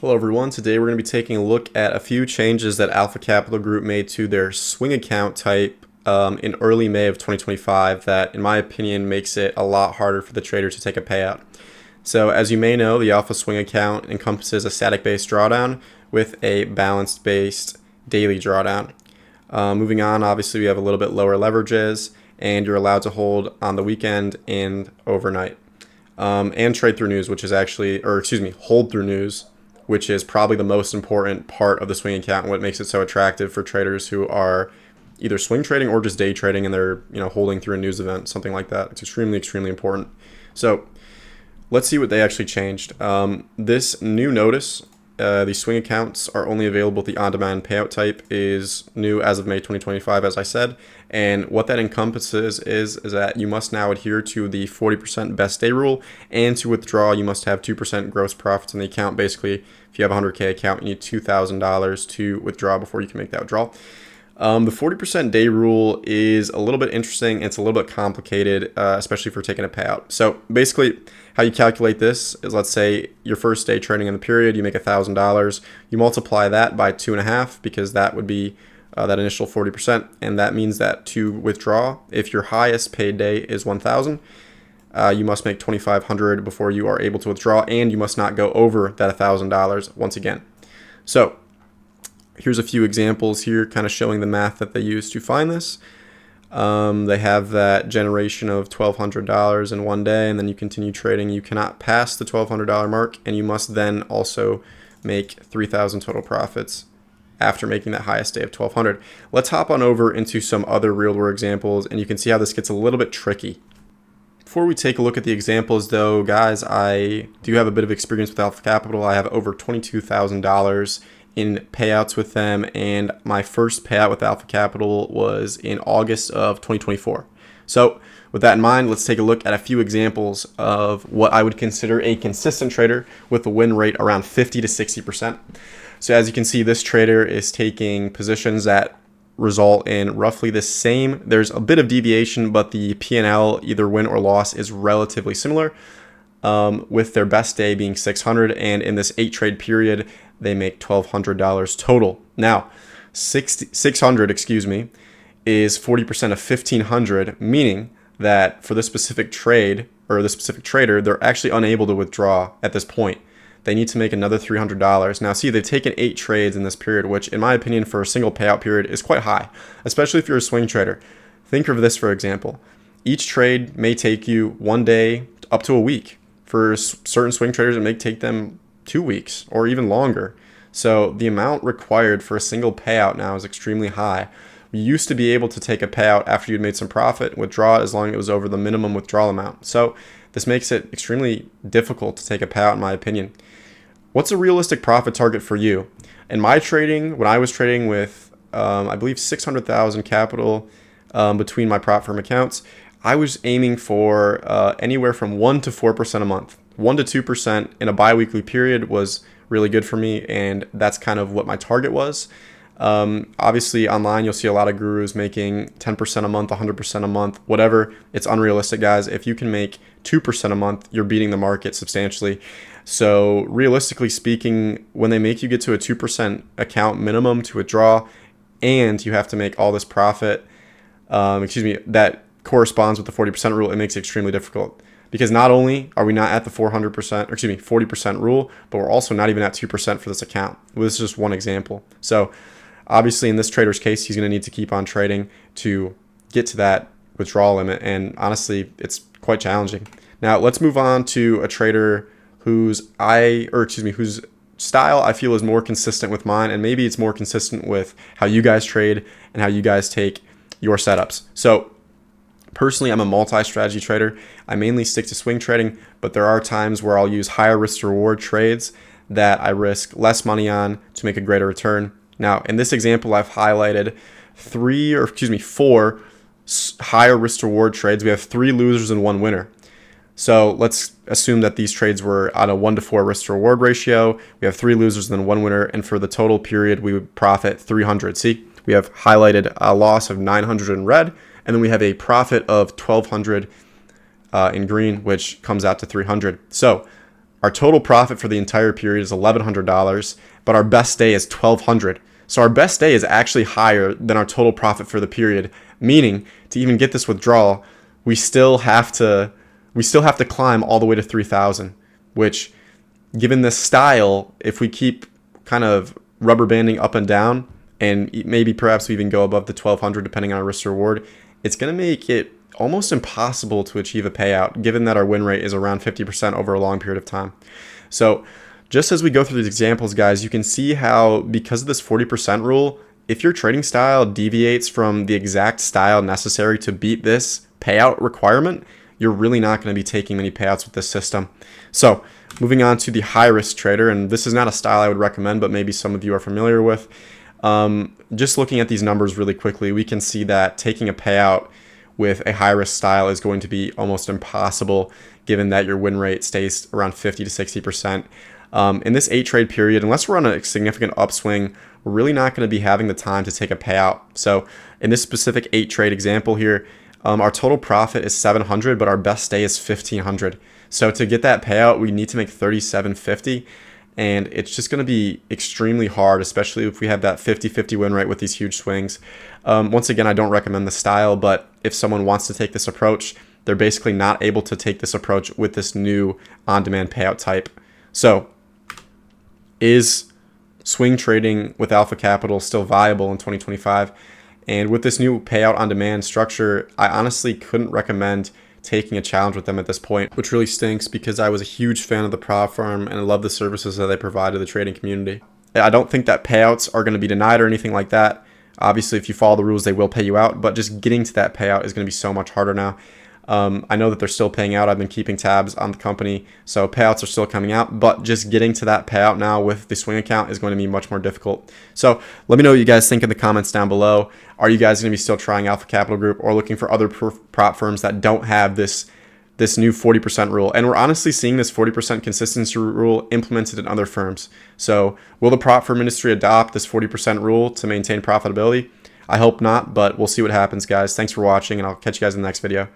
Hello everyone, today we're going to be taking a look at a few changes that Alpha Capital Group made to their swing account type in early May of 2025 that, in my opinion, makes it a lot harder for the trader to take a payout. So as you may know, the Alpha Swing account encompasses a static-based drawdown with a balanced-based daily drawdown. Moving on, obviously we have a little bit lower leverages and you're allowed to hold on the weekend and overnight. And trade through news, hold through news, which is probably the most important part of the swing account and what makes it so attractive for traders who are either swing trading or just day trading and they're holding through a news event, something like that. It's extremely important. So let's see what they actually changed. This new notice, these swing accounts are only available at the on-demand payout type, is new as of May 2025, as I said. And what that encompasses is that you must now adhere to the 40% best day rule, and to withdraw, you must have 2% gross profits in the account. Basically, if you have a 100K account, you need $2,000 to withdraw before you can make that withdrawal. The 40% day rule is a little bit interesting. It's a little bit complicated, especially for taking a payout. So basically, how you calculate this is, let's say your first day trading in the period, you make $1,000. You multiply that by 2.5 because that would be that initial 40%, and that means that to withdraw, if your highest paid day is 1,000, you must make 2,500 before you are able to withdraw, and you must not go over that $1,000 once again. So here's a few examples here, kind of showing the math that they use to find this. They have that generation of $1,200 in one day, and then you continue trading. You cannot pass the $1,200 mark, and you must then also make 3,000 total profits after making that highest day of 1,200. Let's hop on over into some other real-world examples, and you can see how this gets a little bit tricky. Before we take a look at the examples, though, guys, I do have a bit of experience with Alpha Capital. I have over $22,000 in payouts with them, and my first payout with Alpha Capital was in August of 2024. So with that in mind, let's take a look at a few examples of what I would consider a consistent trader with a win rate around 50 to 60%. So as you can see, this trader is taking positions that result in roughly the same. There's a bit of deviation, but the P&L, either win or loss, is relatively similar, with their best day being 600, and in this 8 trade period, they make $1,200 total. Now, 600, is 40% of 1,500, meaning that for this specific trade or this specific trader, they're actually unable to withdraw at this point. They need to make another $300. Now, see, they've taken 8 trades in this period, which, in my opinion, for a single payout period is quite high, especially if you're a swing trader. Think of this, for example. Each trade may take you 1 day up to a week. For certain swing traders, it may take them 2 weeks or even longer. So the amount required for a single payout now is extremely high. We used to be able to take a payout after you'd made some profit, withdraw it as long as it was over the minimum withdrawal amount. So this makes it extremely difficult to take a payout, in my opinion. What's a realistic profit target for you? In my trading, when I was trading with, I believe, 600,000 capital between my prop firm accounts, I was aiming for anywhere from 1 to 4% a month. 1 to 2% in a bi-weekly period was really good for me, and that's kind of what my target was. Obviously, online, you'll see a lot of gurus making 10% a month, 100% a month, whatever. It's unrealistic, guys. If you can make 2% a month, you're beating the market substantially. So realistically speaking, when they make you get to a 2% account minimum to withdraw, and you have to make all this profit, that corresponds with the 40% rule, it makes it extremely difficult. Because not only are we not at the 40% rule, but we're also not even at 2% for this account. Well, this is just one example. So obviously in this trader's case, he's going to need to keep on trading to get to that withdrawal limit. And honestly, it's quite challenging. Now let's move on to a trader whose style I feel is more consistent with mine, and maybe it's more consistent with how you guys trade and how you guys take your setups. So personally, I'm a multi-strategy trader. I mainly stick to swing trading, but there are times where I'll use higher risk to reward trades that I risk less money on to make a greater return. Now, in this example, I've highlighted 4 higher risk to reward trades. We have 3 losers and 1 winner. So let's assume that these trades were on a 1 to 4 risk to reward ratio. We have 3 losers and then 1 winner, and for the total period, we would profit 300. See, we have highlighted a loss of 900 in red, and then we have a profit of 1,200 in green, which comes out to 300. So Our total profit for the entire period is $1,100, but our best day is $1,200. So our best day is actually higher than our total profit for the period, meaning to even get this withdrawal, we still have to climb all the way to 3,000, which, given this style, if we keep kind of rubber banding up and down, and maybe perhaps we even go above the 1,200 depending on our risk to reward, it's going to make it almost impossible to achieve a payout, given that our win rate is around 50% over a long period of time. So just as we go through these examples, guys, you can see how, because of this 40% rule, if your trading style deviates from the exact style necessary to beat this payout requirement, you're really not going to be taking many payouts with this system. So moving on to the high risk trader, and this is not a style I would recommend, but maybe some of you are familiar with. Just looking at these numbers really quickly, we can see that taking a payout with a high risk style is going to be almost impossible, given that your win rate stays around 50 to 60%. In this 8-trade period, unless we're on a significant upswing, we're really not going to be having the time to take a payout. So in this specific 8-trade example here, our total profit is $700, but our best day is $1,500. So to get that payout, we need to make $3,750, and it's just going to be extremely hard, especially if we have that 50-50 win rate with these huge swings. Once again, I don't recommend the style, but if someone wants to take this approach, they're basically not able to take this approach with this new on-demand payout type. So is swing trading with Alpha Capital still viable in 2025? And with this new payout on demand structure, I honestly couldn't recommend taking a challenge with them at this point, which really stinks because I was a huge fan of the prop firm and I love the services that they provide to the trading community. I don't think that payouts are going to be denied or anything like that. Obviously, if you follow the rules, they will pay you out, but just getting to that payout is going to be so much harder now. I know that they're still paying out. I've been keeping tabs on the company, so payouts are still coming out, but just getting to that payout now with the swing account is going to be much more difficult. So let me know what you guys think in the comments down below. Are you guys going to be still trying Alpha Capital Group or looking for other prop firms that don't have this new 40% rule? And we're honestly seeing this 40% consistency rule implemented in other firms. So will the prop firm industry adopt this 40% rule to maintain profitability? I hope not, but we'll see what happens, guys. Thanks for watching, and I'll catch you guys in the next video.